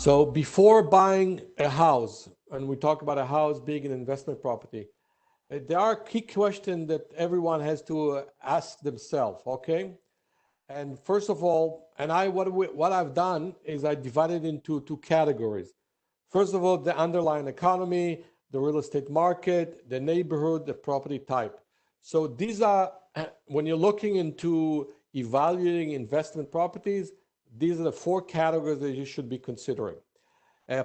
So before buying a house, and we talk about a house being an investment property, there are key questions that everyone has to ask themselves, okay? And first of all, what I've done is I divided into two categories. First of all, the underlying economy, the real estate market, the neighborhood, the property type. So these are, when you're looking into evaluating investment properties, these are the four categories that you should be considering.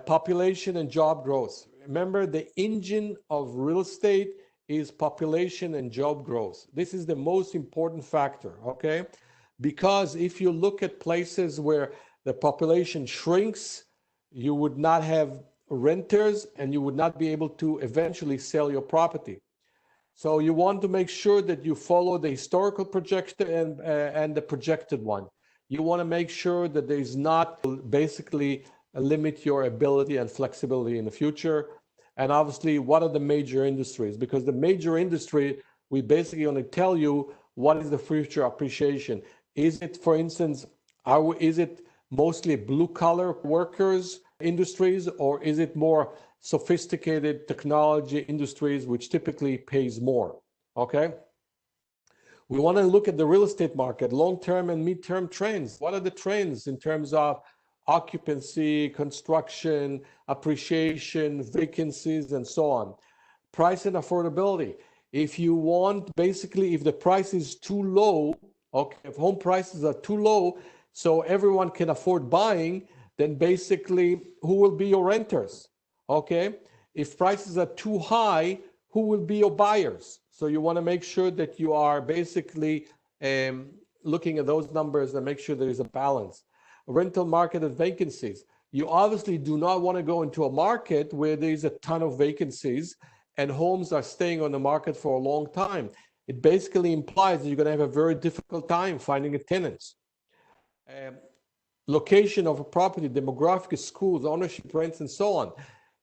Population and job growth. Remember, the engine of real estate is population and job growth. This is the most important factor, okay? Because if you look at places where the population shrinks, you would not have renters and you would not be able to eventually sell your property. So you want to make sure that you follow the historical projection and the projected one. You want to make sure that there is not basically limit your ability and flexibility in the future. And obviously, what are the major industries? Because the major industry, we basically only tell you what is the future appreciation. Is it, for instance, is it mostly blue collar workers industries, or is it more sophisticated technology industries, which typically pays more? Okay. We want to look at the real estate market, long-term and mid-term trends. What are the trends in terms of occupancy, construction, appreciation, vacancies, and so on? Price and affordability. If you want, basically, if the price is too low, okay, if home prices are too low, so everyone can afford buying, then basically, who will be your renters? Okay. If prices are too high, who will be your buyers? So you want to make sure that you are basically looking at those numbers and make sure there is a balance. Rental market and vacancies. You obviously do not want to go into a market where there's a ton of vacancies and homes are staying on the market for a long time. It basically implies that you're going to have a very difficult time finding a tenant. Location of a property, demographics, schools, ownership, rents, and so on.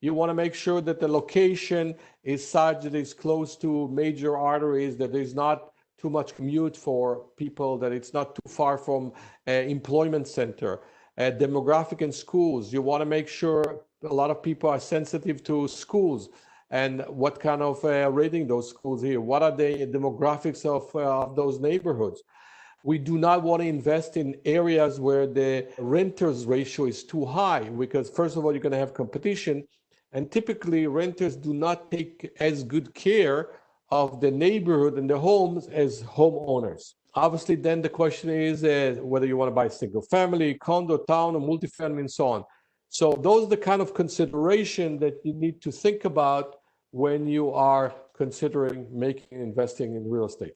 You want to make sure that the location is such that it's close to major arteries, that there's not too much commute for people, that it's not too far from employment center. Demographic and schools. You want to make sure a lot of people are sensitive to schools and what kind of rating those schools here. What are the demographics of those neighborhoods? We do not want to invest in areas where the renters ratio is too high, because first of all, you're going to have competition. And typically renters do not take as good care of the neighborhood and the homes as homeowners. Obviously, then the question is whether you want to buy single family, condo, town, or multifamily, and so on. So those are the kind of consideration that you need to think about when you are considering investing in real estate.